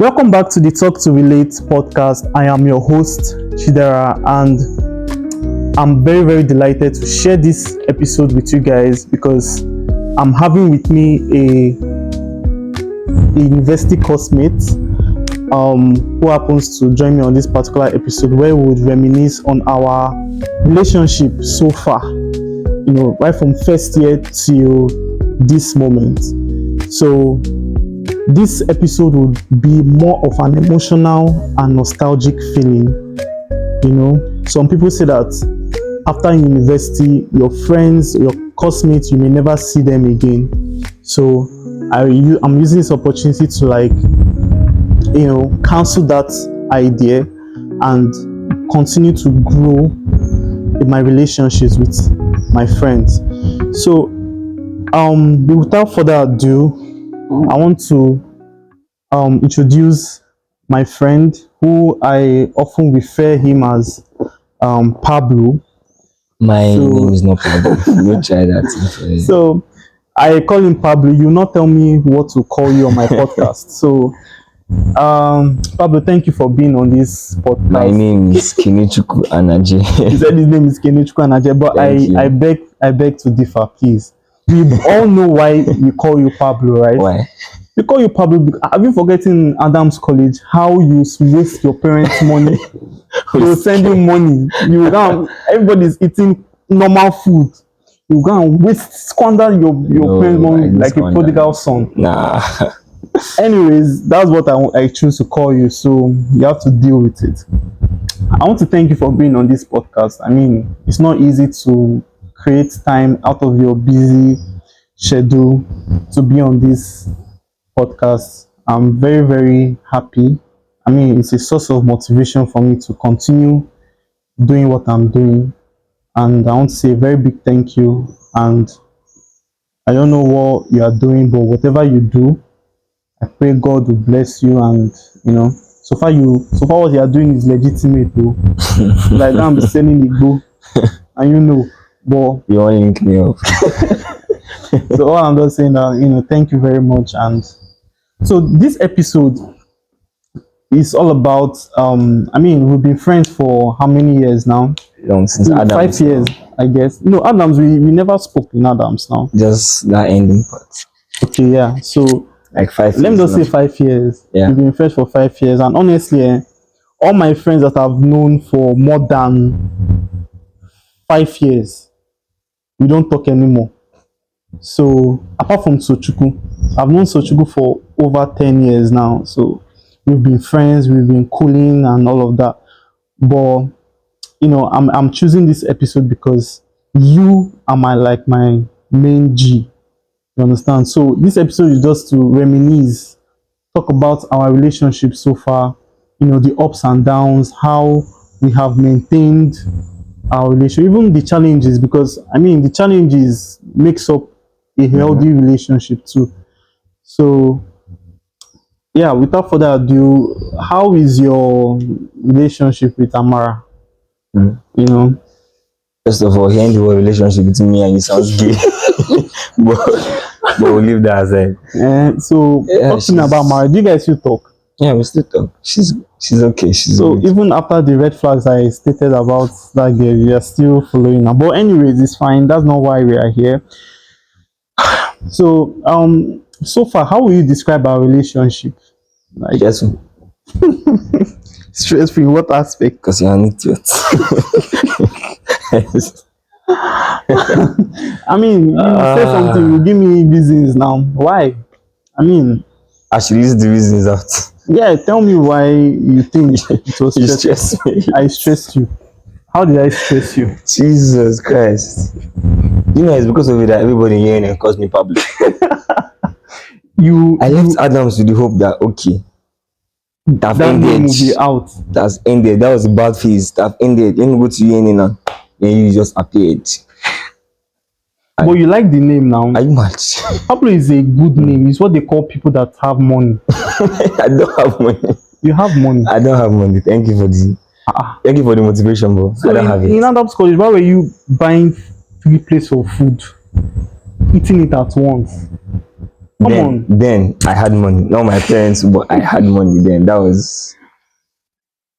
Welcome back to the Talk to Relate podcast. I am your host, Chidera, and I'm very, very delighted to share this episode with you guys because I'm having with me a university coursemate who happens to join me on this particular episode where we would reminisce on our relationship so far, right from first year till this moment. So this episode would be more of an emotional and nostalgic feeling. Some people say that after university, your friends, your classmates, you may never see them again. So I'm using this opportunity to cancel that idea and continue to grow in my relationships with my friends. So without further ado, I want to introduce my friend who I often refer him as Pablo. My name is not Pablo. Don't try that. So I call him Pablo. You not tell me what to call you on my podcast. So Pablo, thank you for being on this podcast. My name is Kenechukwu Anaje. He said his name is Kenechukwu Anaje, but I beg to differ, please. We all know why we call you Pablo, right? Why? We call you Pablo because, have you forgotten Adams College how you waste your parents' money? You send you money. Everybody's eating normal food. You go and squander your parents' money like a prodigal son. Nah. Anyways, that's what I choose to call you, so you have to deal with it. I want to thank you for being on this podcast. I mean, it's not easy to create time out of your busy schedule to be on this podcast. I'm very, very happy. I mean, it's a source of motivation for me to continue doing what I'm doing. And I want to say a very big thank you. And I don't know what you are doing, but whatever you do, I pray God will bless you. And so far what you are doing is legitimate though. Like I'm selling the go, and but you want to link me up. So all I'm just saying that thank you very much. And so this episode is all about we've been friends for how many years now? Long since Adams. 5 years, I guess. No, Adams, we never spoke in Adams now. Just that ending part. Okay, yeah. So like 5 years. Let me just say 5 years. Yeah. We've been friends for 5 years, and honestly, all my friends that I've known for more than 5 years, we don't talk anymore. So apart from Sochukwu, I've known Sochukwu for over 10 years now. So we've been friends, we've been cooling and all of that. But I'm choosing this episode because you are my main G. You understand? So this episode is just to reminisce, talk about our relationship so far, the ups and downs, how we have maintained our relationship, even the challenges, because the challenges makes up a healthy relationship too. So yeah, without further ado, how is your relationship with Amara? First of all, hearing the word relationship between me and you sounds gay. but we'll leave that aside. Talking about Amara, do you guys still talk? Yeah, we still talk. She's okay. So good. Even after the red flags I stated about that girl, you are still following her. But anyways, it's fine. That's not why we are here. So so far, how will you describe our relationship? Stressful. Stressful in what aspect? Because you're an idiot. You say something, you give me reasons now. Why? I should list the reasons out. Yeah, tell me why you think it was stressful. I stressed you. How did I stress you? Jesus Christ. It's because of it that everybody here and calls me Pablo. I left Adams with the hope that that name will be out. That's ended. That was a bad phase. That ended. Let me go to UNN now. Then you just appeared. But you like the name now. Are you mad? Pablo is a good name. It's what they call people that have money. I don't have money. You have money. I don't have money. Thank you for the motivation, bro. So I don't have it. In Adams College, why were you buying 3 plates of food, eating it at once? Come then, on. then I had money. Not my parents, but I had money then. That was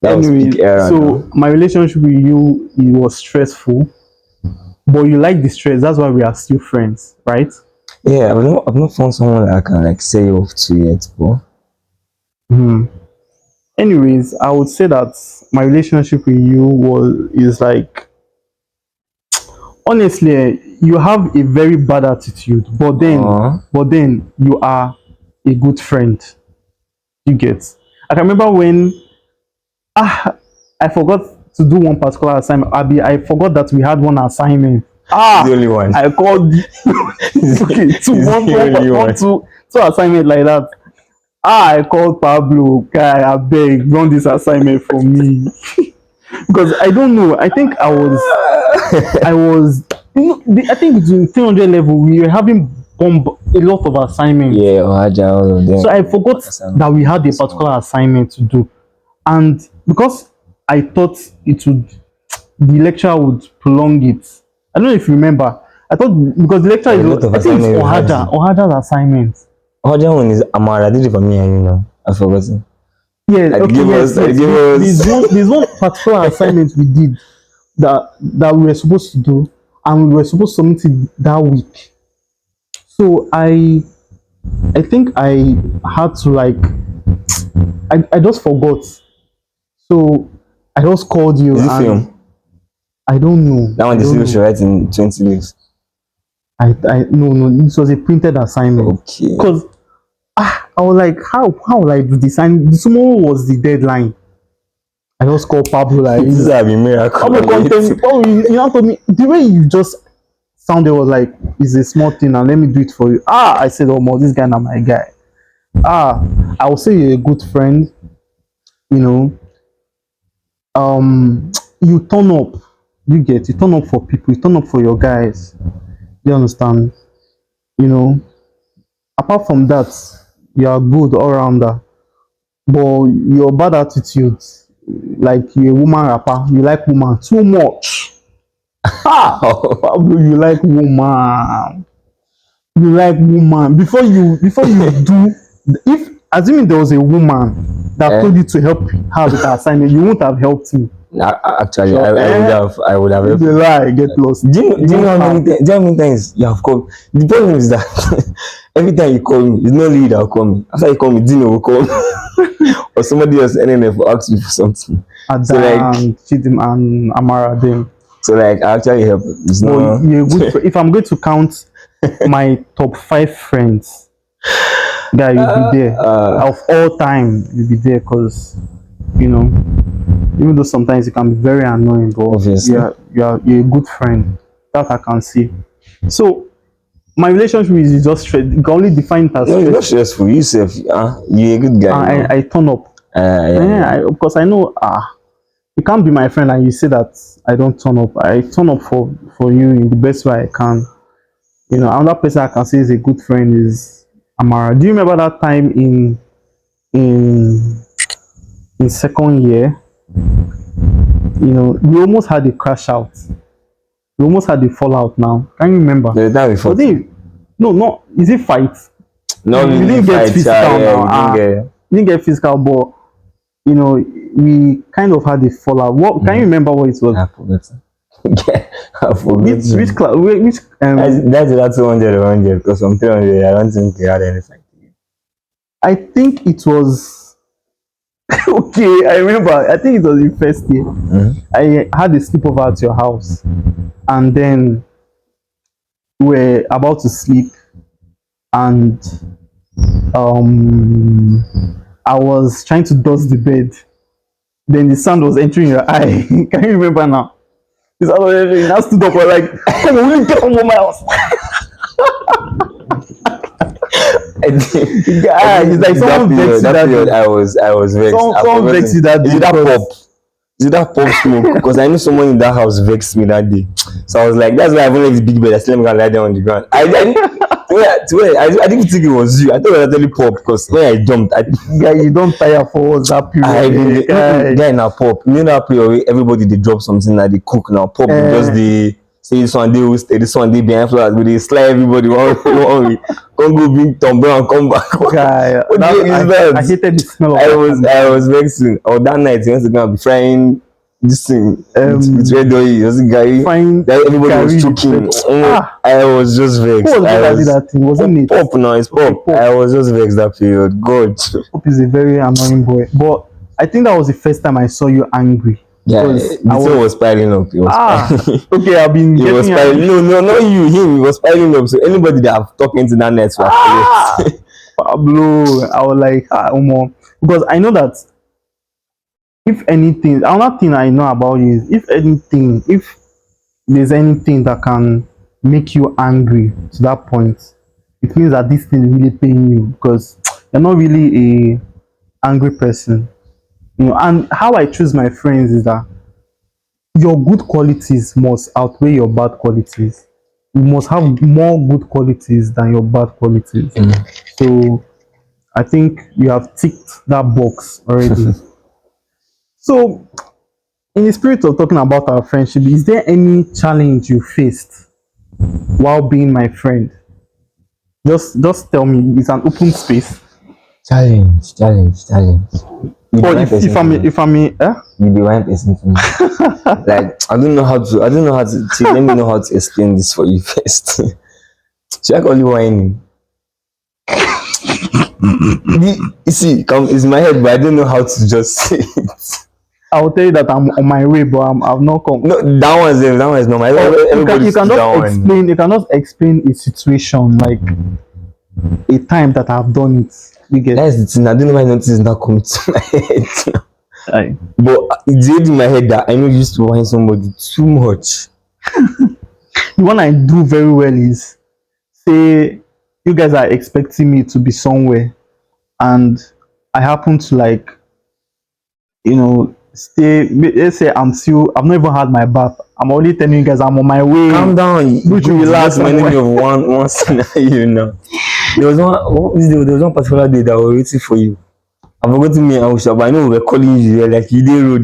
Anyway, peak era. so now. my relationship with you, it was stressful, but you like the stress. That's why we are still friends, right? Yeah, I've not found someone that I can like say off to yet, but Hmm. Anyways, I would say that my relationship with you is like, honestly, you have a very bad attitude, but then you are a good friend. You get. I can remember when I forgot to do one particular assignment. I forgot that we had one assignment. he's the only one. I called okay, two He's one the only one one. two assignment like that. I called Pablo, guy, I beg, run this assignment for me. Because I don't know. I think I was I think between 300 level we were having a lot of assignments. Yeah, Ohaja, all of them. So I forgot that we had a particular assignment to do. And because I thought the lecture would prolong it. I don't know if you remember. I thought because the lecture A lot is, of I think it's assignment we had. Ohaja's assignment. Ohaja one is Amara. Did it for me and you know. I've forgotten. Yeah, Like, okay, give yes, us- yes. give us- There's one particular assignment we did that we were supposed to do, and we were supposed to submit it that week. So I think I had to like I just forgot. So I just called you Is it and film? I don't know. That one I the don't film know. should write in 20 leaves. I no, this was a printed assignment. Okay. Because I was like, how will I do this? And tomorrow was the deadline. I just called Pablo like This is a miracle. Pablo come tell me, Pablo, you now told me the way you just sounded was like it's a small thing and let me do it for you. I said, oh my, this guy not my guy. I will say you're a good friend, you know. You turn up, you turn up for people, you turn up for your guys. You understand? You know, apart from that, you are good all rounder. But your bad attitude, like you're a woman rapper, you like woman too much. Pablo, you like woman. You like woman. Before you do, if assuming there was a woman that told you to help her with her assignment, you wouldn't have helped me. Actually, So, I would have If helped. you lie, get lost. Do you know how many times you have called? The problem is that every time you call me, it's not really that will call me. After you call me, Dino will call me. Or somebody else NNF will ask me for something. Adam, So like, Chidim and Amara them. so like I actually help. It's Well, not. you're a good if I'm going to count my top 5 friends, guy, you'll be there. Of all time, you'll be there because you know, even though sometimes it can be very annoying, but Obviously. you're a good friend. That I can see. So my relationship with you is just straight. You can only define it as No, it's not straight. stressful. You self, you're a good guy. You know? I turn up. Yeah. Of course, I know. You can't be my friend and you say that I don't turn up. I turn up for you in the best way I can. You know, another person I can say is a good friend is Amara. Do you remember that time in second year? You know, we almost had a crash out. We almost had a fallout. Now, can you remember? The time before. No. Is it fight? No, we didn't get physical now. We didn't We didn't get physical, but you know, we kind of had a fallout. What can you remember what it was? I forgot. Yeah, I forgot. Which class? Which That's that 200 or 100 because from 300 I don't think we had any fight. I think it was okay. I remember. I think it was the first year. I had a sleepover at your house, and then we were about to sleep, and I was trying to dust the bed. Then the sand was entering your eye. Can you remember now? The sand was entering. I stood up. I was like, "Come on, will you get from my house?" It's like someone vexed you that that period day. I was vexed. Someone vexed you that Is day it that because- pop? Is it that pop smoke? Because I know someone in that house vexed me that day. So I was like, that's why I went to the big bed. I still let me lie down on the ground. I didn't think it was you. I thought it was actually pop because when I jumped, Guy, you don't tire for us that period. guy now pop. You know that period where everybody they drop something that they cook now. Pop just the say this one they will stay, this one they behind flowers, but they slide everybody one way. Come go bring Tom Brown, come back. Guy, What the hell is that? I hated the smell of I was vexing. Oh, that night he went to go and be frying this thing with red oil. It was a guy frying that everybody curry was with choking. red oil. I was just vexed. Who was it that did that thing? Wasn't it? Pop now, it's Okay, pop. Pop. I was just vexed that period. God. Pop is a very annoying boy. But I think that was the first time I saw you angry. Yeah, Because the I thing was piling up. It was piling. okay, I've been It was getting piling. No, not you, him. It was piling up. So anybody that have talked into that network. Pablo. I was like, Omo. Because I know that if anything, another thing I know about you is if anything, if there's anything that can make you angry to that point, it means that this thing is really paying you because you're not really a angry person. You know, and how I choose my friends is that your good qualities must outweigh your bad qualities. You must have more good qualities than your bad qualities. So I think you have ticked that box already. So, in the spirit of talking about our friendship, is there any challenge you faced while being my friend? Just tell me. It's an open space. Challenge. Or if I may, You be one person for me. Like I don't know how to. See, let me know how to explain this for you first. Should I call you whining? You see, it's in my head, but I don't know how to just say it. I will tell you that I'm on my way, but I've not come. No, that one is normal. You cannot explain a situation like a time that I've done it. You get That's the thing. I don't know why notice is not coming to my head. Aye. But it's in my head that I know you used to whine somebody too much. The one I do very well is say you guys are expecting me to be somewhere and I happen to like stay. Let's say I've not even had my bath. I'm only telling you guys I'm on my way. Calm down. Which will relax. Many of one scenario now. There was one particular day that we were waiting for you. I forgot to me and Usha, but I know we were calling you. You're like, you did road.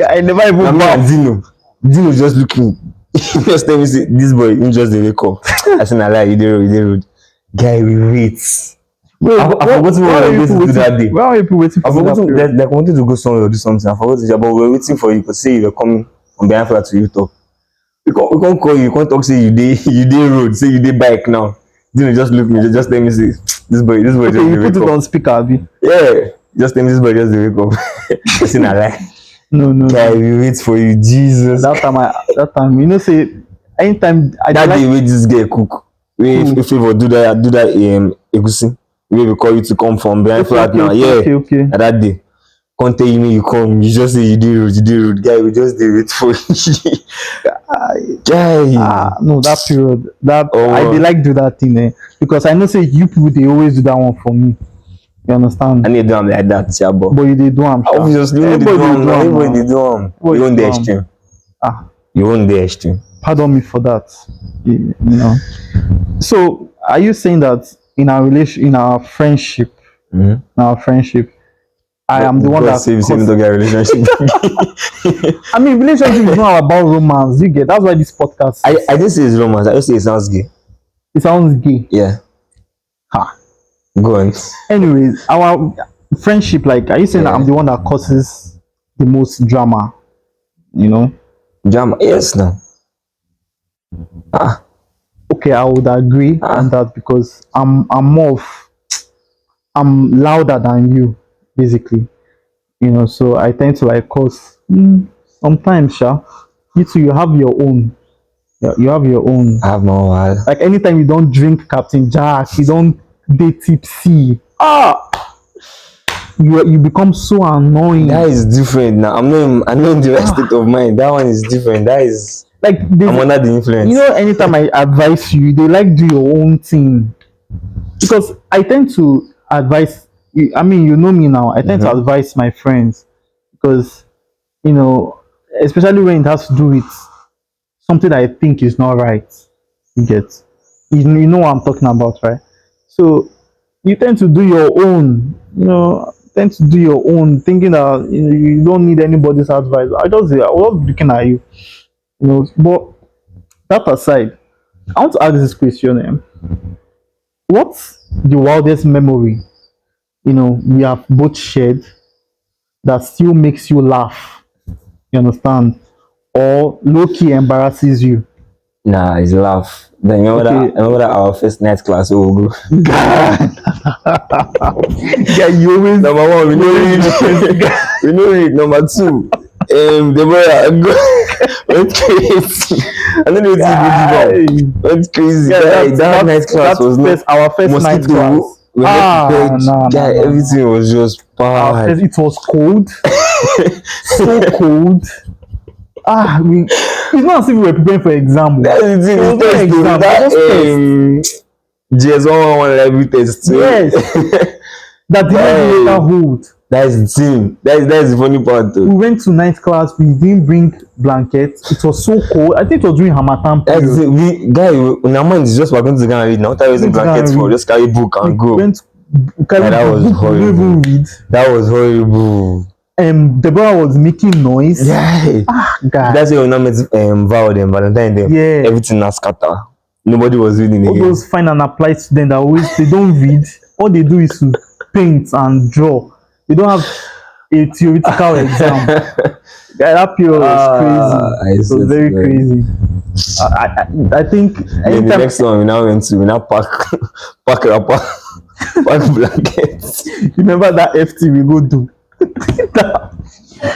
I never even Remember Dino just looking. Just tell me, say, this boy, he just the wake up. I said, I lie, you did road. Guy, we wait. Wait, I forgot what we were waiting to do that day. Where are people waiting for? I forgot like wanted to go somewhere or do something. I forgot to, but we were waiting for you because say you were coming from behind flat to Utah. We can't call you. We can't talk. Say you did road. Say you did bike now. Dino just look me. Just tell me, say this boy just you the put wake it up. on speaker, Abi. Yeah, just tell me this boy just the wake up. I say, I lie. No. Guy, we wait for you, Jesus. That time, say anytime That day we this girl cook. We if we do that egusi. We call you to come from behind flat now. Okay. And that day. Can't tell me you come. You just say you did road. Guy, we just did wait for you. Guy. No, that period. I dey like do that thing because I know say you people they always do that one for me. You understand? I need to do them like that, Chabo. But you they do them. Obviously, everybody do them. You own the extreme. You own the extreme. Pardon me for that. You know. So, are you saying that in our friendship, I am the one that relationship. I mean, relationship is not about romance. You get that's why this podcast. I didn't say it's romance. I just say it sounds gay. It sounds gay. Yeah. Go on. Anyways, our friendship, like, are you saying that I'm the one that causes the most drama? You know? Drama? Yes, no. Okay, I would agree on that because I'm louder than you, basically. You know, so I tend to like cause sometimes, you too, you have your own. You have your own. I have my own. Like anytime you don't drink Captain Jack, you don't date tipsy. You become so annoying. That is different now. I'm not in the right state of mind. That one is different. That is like I'm under the influence. You know, anytime I advise you, they like do your own thing. Because I tend to advise I mean, you know me now. I tend to advise my friends because, you know, especially when it has to do with something that I think is not right. You get, you know what I'm talking about, right? So you tend to do your own, thinking that you don't need anybody's advice. I was looking at you, you know, but That aside, I want to ask this question. What's the wildest memory we have both shared that still makes you laugh? You understand? Or low key embarrasses you? Nah, it's laugh. Then Okay. remember that our first night class, oh bro. Yeah, you always Number one, we know read. We know read. Number two, Deborah went crazy. I don't know what Guy. went crazy. Yeah, That night class was not our first night mosquito. class. We not prepared. No, Guy, everything was just Our bad. first, it was cold, so cold. It's not as if we were preparing for exam. That's the thing. It was not exam, it was test. GS111 library test. Yes. That didn't later hold. That's the thing. That's the funny part though. We went to night class. We didn't bring blankets. It was so cold. I think it was during Harmattan That's period. it. We guy, in our mind is just we're going to go and read. Now, without using Going to go and blankets for, read. just carry book and go. We carried that was the book, we horrible. didn't even read. That was horrible. Deborah was making noise. Yeah. God. That's why we not met Val them, Valentine them. Yeah. Everything was scatter. Nobody was reading All again. those fine and applied students that always they don't read. All they do is to paint and draw. They don't have a theoretical exam. That period was crazy. It was very crazy. I think Then the next one we now pack blankets. remember that FT we go do.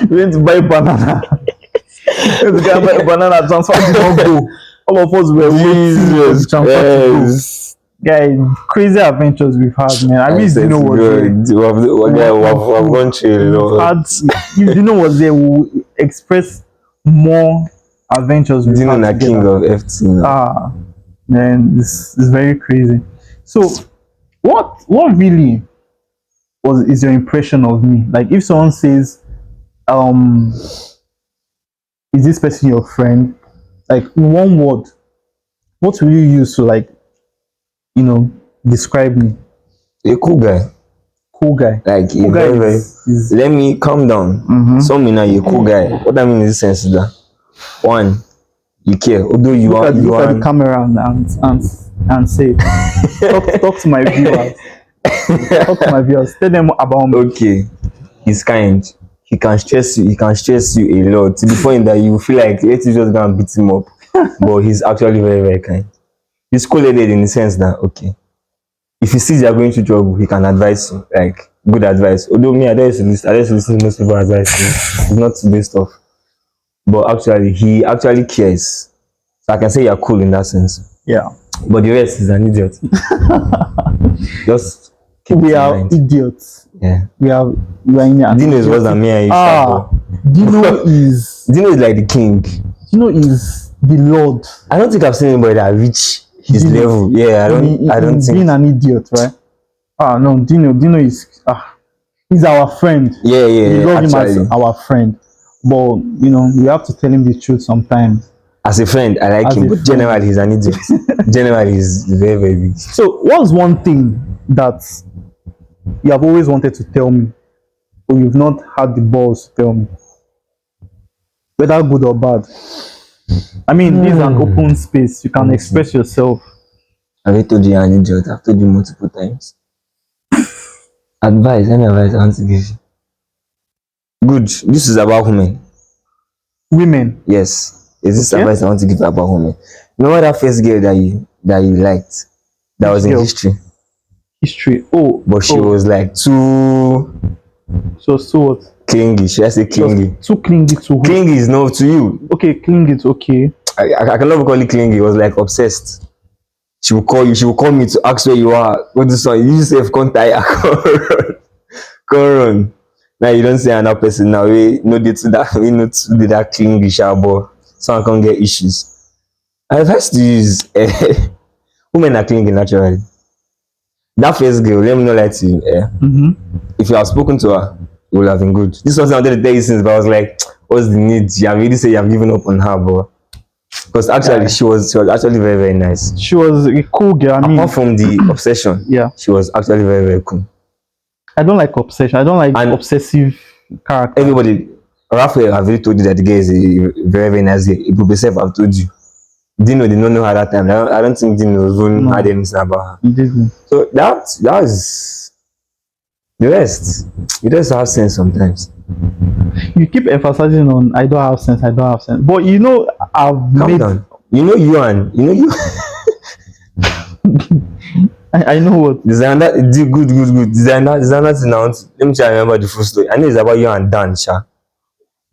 We went to buy banana. We went to buy a banana, transfer did not go. All of us were waiting for the transfer to go. Guys, crazy adventures we've had, man. I really didn't know what We've gone through a lot. You didn't know what's there. We'll express more adventures we've Dino had na king together. of FT now. Man, this is very crazy. So, what really is your impression of me? Like, if someone says, is this person your friend? Like, in one word, what will you use to describe me? A cool guy. Cool guy. Like Cool a guy very, is let me calm down. Mhm. Some mean you're a cool guy. What I mean in this sense is that one, you care. Although you look are at the you camera and say, talk to my viewers. Talk to my viewers. Tell them about me. okay. He's kind. He can stress you a lot to the point that you feel like let's just go and beat him up. But he's actually very, very kind. He's cool-headed in the sense that okay, if he sees you're going through trouble, he can advise you, like good advice. Although me, I don't used to listen to most people's advice. It's not the stuff. But actually, he actually cares. So I can say you're cool in that sense. Yeah. But the rest is an idiot. Just keep it We in are mind. idiots. Yeah. We are in an Dino is worse than me and you. Dino is Dino is like the king. the Lord. I don't think I've seen anybody that reach his Dino. level. Yeah, I don't think. Being an idiot, right? No, Dino is he's our friend. Yeah, We love him actually. as our friend. But we have to tell him the truth sometimes. As a friend, I like As him, a but friend. generally he's an idiot. Generally he's very, very big. So what's one thing that you have always wanted to tell me, but you've not had the balls to tell me? Whether good or bad. I mean, this is an open space. You can express yourself. I've told you you're an idiot. I've told you multiple times. Advice, any advice I want to give you. Good. This is about women. Women. Yes. Is this Okay. advice I want to give you about women? Remember that first girl that you liked? That was in girl? history. History. Oh, But she was like too so what? clingy. Should I say clingy? Too clingy to who? Clingy is not to you. Okay, clingy is okay. I cannot call it clingy. It was like obsessed. She will call you. She will call me to ask where you are. What this one? You just say can't tire. Come run. Now you don't say another person now. We know they to that. We know to do that clingy but someone can get issues. I advise to use women are clingy naturally. That first girl, let me not lie to you. If you have spoken to her, it would have been good. This was something I wanted to tell you since, but I was like, what's the need? You have already said you have given up on her, but because actually she was actually very, very nice. She was a cool girl. I mean, Apart from the obsession, yeah. she was actually very, very cool. I don't like obsession. I don't like And obsessive character. Everybody, Raphael have already told you that the guy is a very, very nice guy. Ibube Sef have told you. Dino did not know her that time. I don't think Dino even had anything about her. He didn't. So that was the rest. You just have sense sometimes. You keep emphasizing on I don't have sense, I don't have sense. But you know, I've Calm made down. You know you. I know what. Designer, good. Designer thing now. Let me try to remember the full story. I know it's about you and Dan, Sha.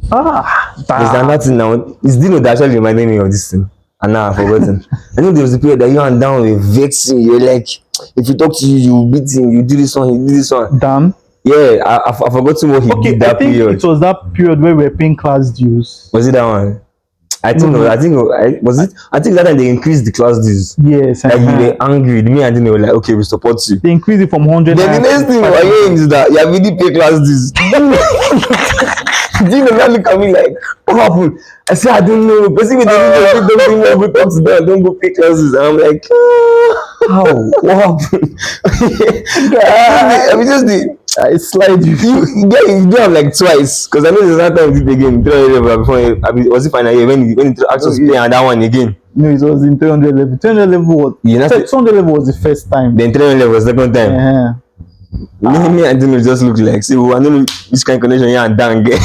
Designer thing now. It's Dino that actually reminded me of this thing. And now I've forgotten. I know there was a period that you and Dan were vexing. You're like, if you talk to you beat him. You do this one, you do this one. Dan. Yeah, I've forgotten what he did that I think period. it was that period where we were paying class dues. Was it that one? I think No. no. I think that time they increased the class dues. Yes. Like we were angry. Me and Dino were like, okay, we support you. They increased it from 100. Then the next thing we're hearing is that you have really pay class dues. Dino now look at me like, what happened? I said, I don't know. Basically, don't go talk to them. Don't go pay classes. And I'm like, how? What happened? I mean, just the. I slide you. You do have like twice because I know there's that time we did again 300 level before was it final year when it actually play and that one again. No, it was in 300 level. 300 level was 200 level was the first time. Then 300 level was the second time. Yeah. Me and Dino just look like see, I don't know which kind of connection you and Dan get.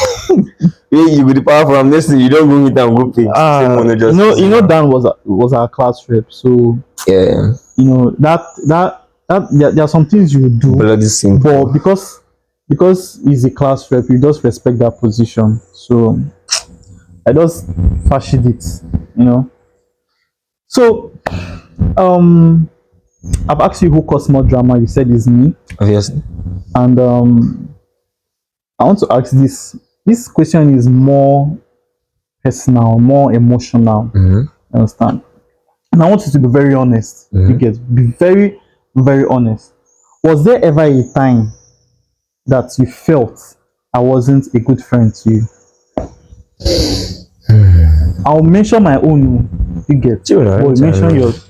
You go the power from this thing, you don't go meet and go pay. You know Dan was our class rep, so yeah. You know that there are some things you do, bloody simple. but because he's a class rep, you just respect that position. So I just fashioned it, you know. So I've asked you who caused more drama. You said it's me. Obviously. And I want to ask this. This question is more personal, more emotional. Mm-hmm. You understand? And I want you to be very honest. Mm-hmm. You get be very, very honest. Was there ever a time that you felt I wasn't a good friend to you? I'll mention my own. You get? Sure, Mention yours.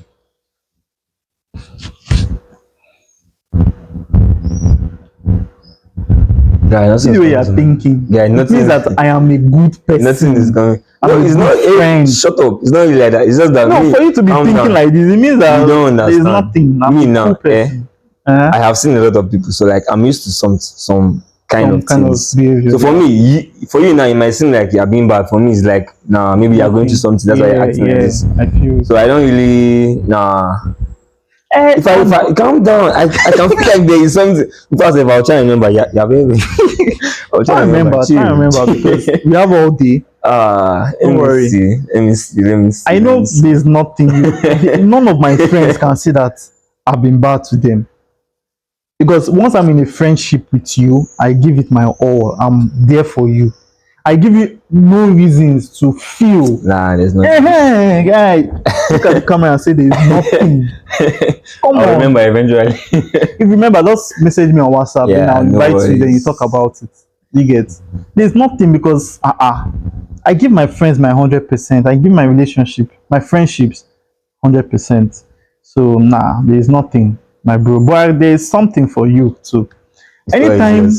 Yeah, See the way you're thinking. Yeah, it means that I am a good person. Nothing is coming. No, it's not. Hey, shut up. It's not really like that. It's just that. No, for you to be thinking like this, it means that you don't understand. there's nothing. I'm me a now, cool person. I have seen a lot of people, so like I'm used to some kind of things. Behavior. So for me, for you now, it might seem like you're being bad. For me, it's like nah, maybe you're going through something. That's why you're acting like this. I feel. So I don't really If I calm down, I can feel like there is something. Because if I'll try and remember, yeah, baby. I'll try and remember. Because we have all day. Don't worry. Let me see. I know there's nothing. None of my friends can say that I've been bad to them. Because once I'm in a friendship with you, I give it my all. I'm there for you. I give you no reasons to feel. Nah, there's nothing. Hey, guy, look at the camera and say there's nothing. Come on. I'll remember eventually. If you remember, just message me on WhatsApp. Yeah, then I'll invite you. Then you talk about it. You get? There's nothing because I give my friends my 100%. I give my relationship, my friendships, 100%. So there's nothing, my bro. But there's something for you too. Anytime.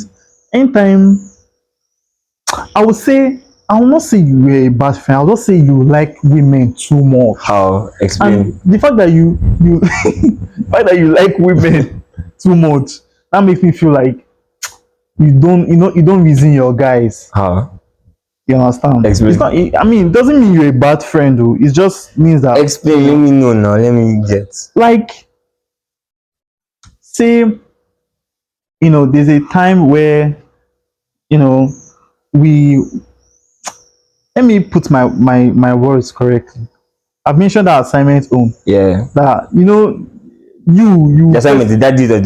I will not say you were a bad friend. I'll just say you like women too much. How? Explain. And the fact that you the fact that you like women too much, that makes me feel like you don't reason your guys. How? You understand? Explain. It's not, I mean, it doesn't mean you're a bad friend though. It just means that. Explain. Let me know now. Let me get. Like, say, there's a time where, let me put my words correctly. I've mentioned that assignment home. Yeah. That you the assignment, did that do the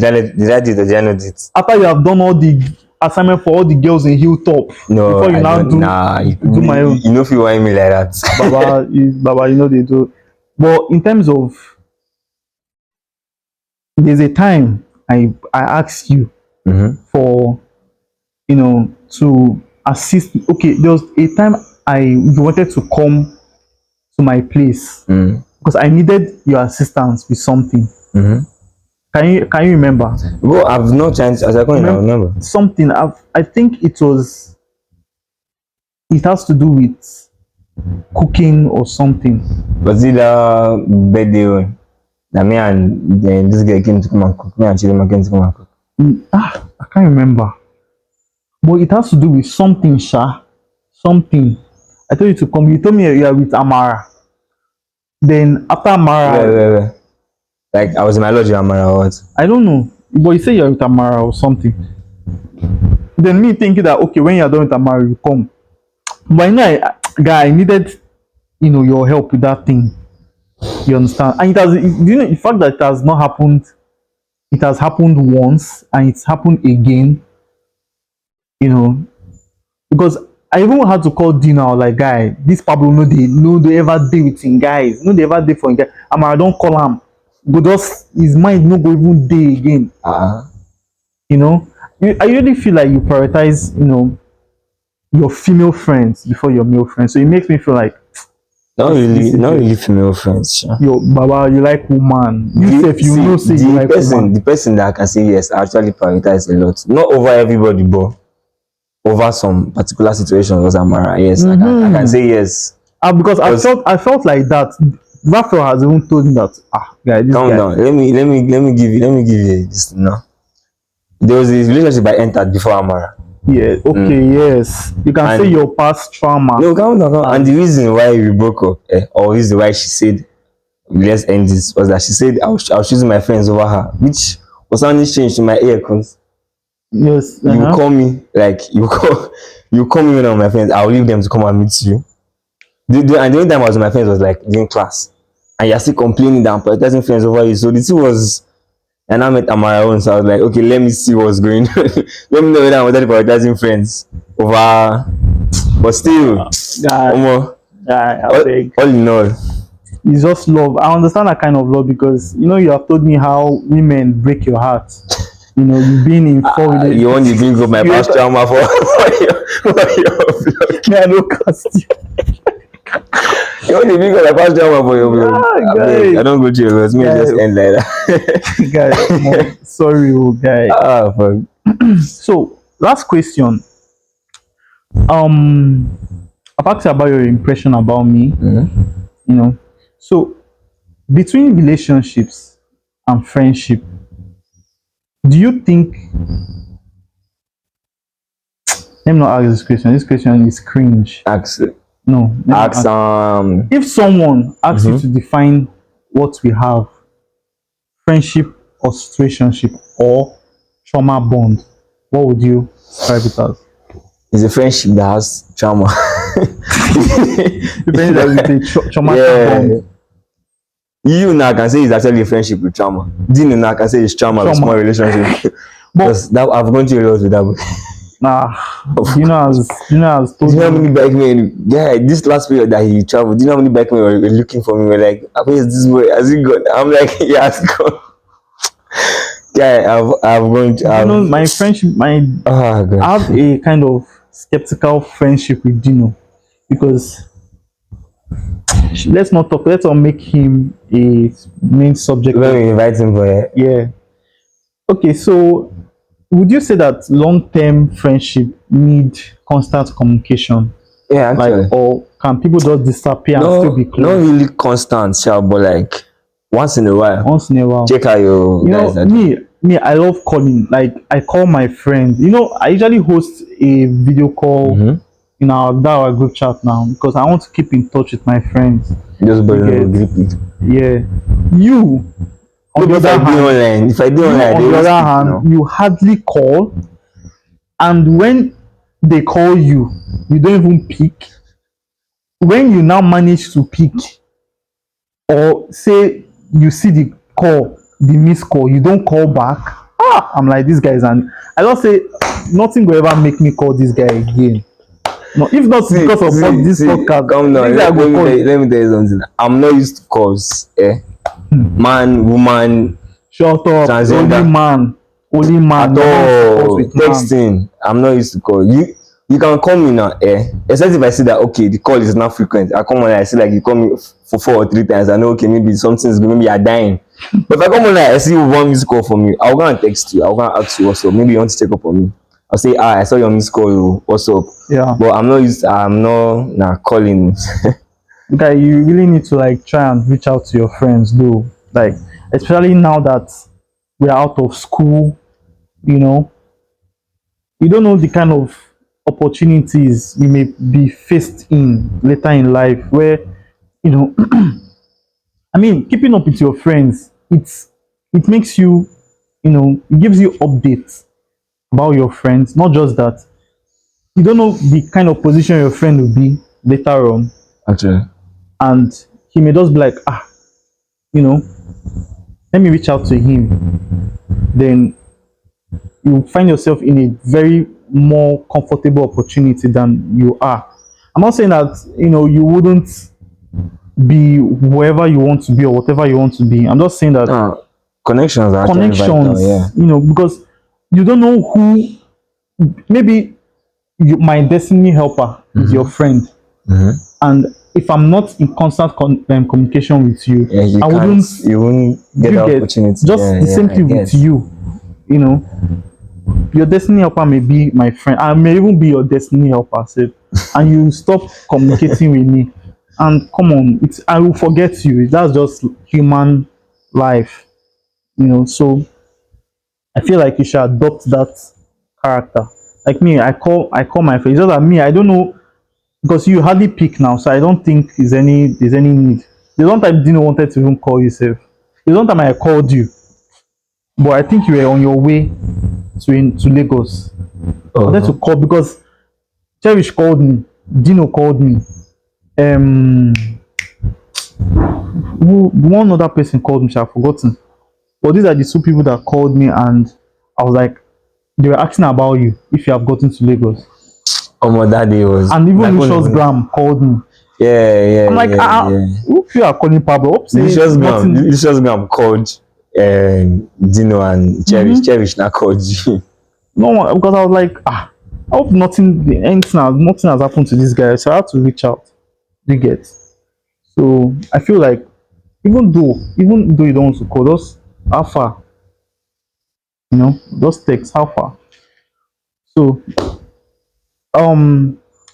Janet did? After you have done all the assignment for all the girls in Hilltop. No, before you now do my own. You know if you want me like that. Baba, they do. But in terms of, there's a time I asked you for to assist. Okay, there was a time you wanted to come to my place because I needed your assistance with something. Can you remember? Well, I've not changed as I can't remember. Something I think it has to do with cooking or something. Was it a birthday one? That me and this guy came to come and cook. Me and Chidema came to come and cook. I can't remember. But it has to do with something, Sha. Something. I told you to come. You told me you are with Amara. Then after Amara, Wait. Like I was in my lodge with Amara or what? I don't know. But you say you're with Amara or something. Then me thinking that okay, when you're done with Amara, you come. But you know, I needed, your help with that thing. You understand? And the fact that it has not happened, it has happened once and it's happened again, because I even had to call Dina, like, guy, this Pablo, no, they ever deal with him, guys. No, they ever deal for him, guy. I don't call him. Go just, his mind no go even day again. I really feel like you prioritize, your female friends before your male friends. So it makes me feel like, not really female friends. Sure. yo, Baba, you like woman. You like woman. The person that I can say yes, I actually prioritize a lot. Not over everybody, but over some particular situations was Amara. Yes, I can say yes. Because I felt like that. Raphael has even told me that. Guy, this calm guy. down. Let me give you this now. There was this relationship I entered before Amara. Yeah. Okay. Yes. You can say your past trauma. No, calm down. And the reason why we broke up, or the reason why she said let's end this, was that she said I was choosing my friends over her, which was sounding strange in my ear because yes, you call me like you call me when I'm with my friends. I'll leave them to come and meet you. And the only time I was with my friends was like during class, and you're still complaining that I'm prioritizing friends over you. So the two was, and I met Amara once. So I was like, okay, let me see what's going on. Let me know whether I'm prioritizing friends over, but still, all in all, it's just love. I understand that kind of love because you have told me how women break your heart. You've been in 4 relationships. You want to bring up my past trauma for your vlog? Yeah, no cast you. You want to bring up my past trauma for your vlog? I don't go to your vlog. Me just end like that. Guys, sorry, guy. Fuck. So, last question. I've asked you about your impression about me. So between relationships and friendship, do you think, let me not ask this question. This question is cringe. Ask if someone asks you to define what we have, friendship or situationship or trauma bond, what would you describe it as? It's a friendship that has trauma. Depending with a traumatic bond. You now can say it's actually a friendship with trauma. Dino now can say it's trauma with small relationship. Because I've gone through a lot with that. Gino has told me. Do you know how many bike men? Yeah, this last period that he traveled, do you know how many bike men were looking for me? We're like, where is this boy? Has he gone? I'm like, yeah, it's gone. Yeah, I've gone to my friendship, I have a kind of skeptical friendship with Dino because let's not make him a main subject. When we invite him for it. Yeah. Okay, so would you say that long-term friendship need constant communication? Yeah, actually. Or can people just disappear and still be close? Not really constant, but like once in a while. Check out your guys. Me, I love calling. Like I call my friends. I usually host a video call in our group chat now because I want to keep in touch with my friends. Yeah. You on the other hand, if I do online, on the other hand, you hardly call, and when they call you, you don't even pick. When you now manage to pick, or say you see the missed call, you don't call back. I'm like, this guy is I don't say nothing will ever make me call this guy again. No, if not because of this podcast. Come down. Let me tell you something. I'm not used to calls. Man, woman, shut up, transgender. Only man. At all. Texting. I'm not used to call. You can call me now, except if I see that okay, the call is not frequent. I come on, I see like you call me for 4 or 3 times. I know okay, maybe something's maybe you're dying. But if I come on, I see one missed call from you, I'll go and text you. I'll go and ask you also. Maybe you want to check up on me. I'll say, I saw your missed call. Oh, what's up? Yeah. But I'm not calling. Guy, you really need to like try and reach out to your friends though. Like, especially now that we're out of school, you know, you don't know the kind of opportunities you may be faced in later in life where, you know, I mean, keeping up with your friends, it makes you, you know, it gives you updates about your friends. Not just that, you don't know the kind of position your friend will be later on, Actually. and he may just be like, you know, let me reach out to him. Then you find yourself in a very more comfortable opportunity than you are. I'm not saying that, you know, you wouldn't be whoever you want to be or whatever you want to be. I'm just saying that Connections are actually connections, vital, yeah. you know, because you don't know who, maybe my destiny helper is your friend. And if I'm not in constant communication with you, Yeah, I wouldn't you won't get you that get opportunity. just Yeah, the same I thing guess. with you. You know, your destiny helper may be my friend. I may even be your destiny helper, sef, and you stop communicating with me. And come on, I will forget you. That's just human life, you know. So I feel like you should adopt that character. Like me, I call my friend. It's just that me, I don't know, because you hardly pick now, so I don't think there's any need. There's one time Dino wanted to even call you, sef. There's one time I called you, but I think you were on your way to Lagos. I wanted to call because Cherish called me, Dino called me, one other person called me, I've forgotten. But these are the two people that called me, and I was like, they were asking about you, if you have gotten to Lagos. That day was. And even my phone Lucius even- Graham called me. Yeah. I'm like, yeah. if you are calling Pablo, hope say Lucius nothing. Graham called Dino and Cherish. Cherish now called you. No one, because I was like, I hope nothing has happened to this guy, so I had to reach out. You get? So I feel like even though you don't want to call, just how far, you know, just text how far. So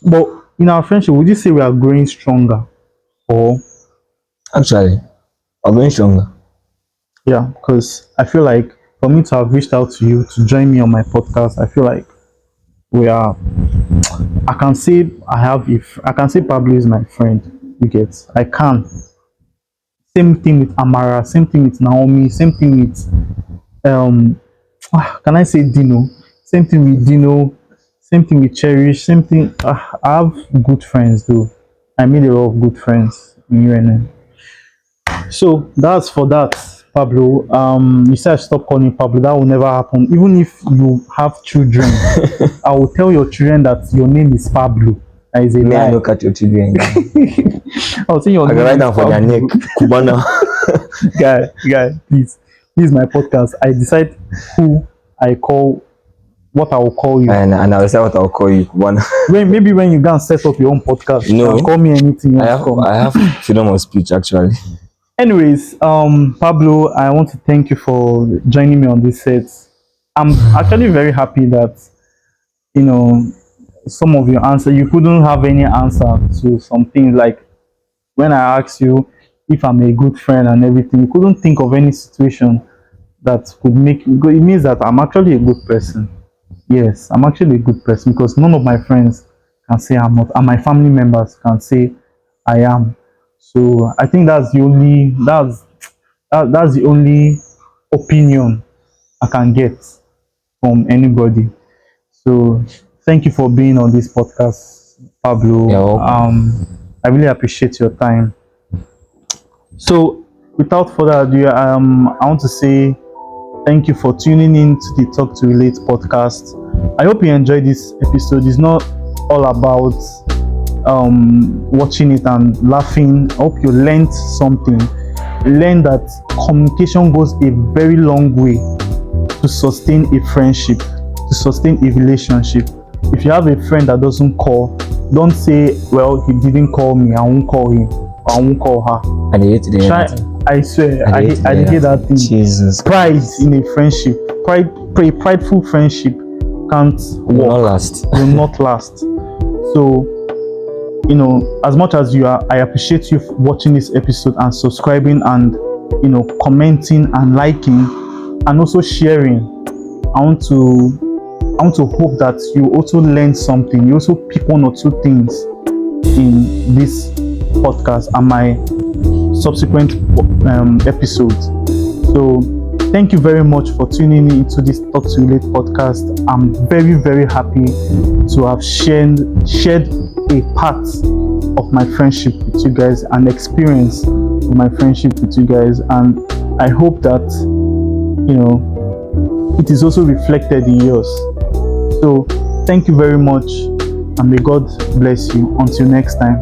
but in our friendship, would you say we are growing stronger, or Actually, I'm going stronger. yeah? Because I feel like for me to have reached out to you to join me on my podcast, I feel like we are. I can say Pablo is my friend. You get? I can. Same thing with Amara. Same thing with Naomi. Same thing with can I say Dino? Same thing with Dino. Same thing with Cherish. Same thing. I have good friends though. I made a lot of good friends in UNN. So that's for that, Pablo. You said stop calling me Pablo. That will never happen. Even if you have children, I will tell your children that your name is Pablo. That is a Me, I lie. look at your children. I'll say your I name can write is down for their Pablo. neck. Cubana. guy, please. This is my podcast. I decide what I will call you. and I'll say what I'll call you. Cubana. Maybe when you go and set up your own podcast, you No. can call me anything. I have freedom of speech actually. Anyways, Pablo, I want to thank you for joining me on this set. I'm actually very happy that, you know, some of your answer, you couldn't have any answer to some things. Like when I asked you if I'm a good friend and everything, you couldn't think of any situation that could make me go. It means that I'm actually a good person. Yes, I'm actually a good person, because none of my friends can say I'm not, and my family members can say I am. So I think that's the only opinion I can get from anybody. So thank you for being on this podcast, Pablo. You're welcome. I really appreciate your time. So without further ado, I want to say thank you for tuning in to the Talk to Relate podcast. I hope you enjoyed this episode. It's not all about watching it and laughing. I hope you learned something. Learn that communication goes a very long way to sustain a friendship, to sustain a relationship. If you have a friend that doesn't call, don't say, well, he didn't call me, I won't call him, or I won't call her. And I swear, I hear that thing. Jesus. Pride in a friendship, prideful friendship can't Will not work, last. will not last. So, you know, as much as you are, I appreciate you watching this episode and subscribing and, you know, commenting and liking and also sharing. I want to hope that you also learn something. You also pick one or two things in this podcast and my subsequent episodes. So thank you very much for tuning in into this Talk to Relate podcast. I'm very, very happy to have shared a part of my friendship with you guys, an experience of my friendship with you guys, and I hope that, you know, it is also reflected in yours. So thank you very much, and may God bless you. Until next time.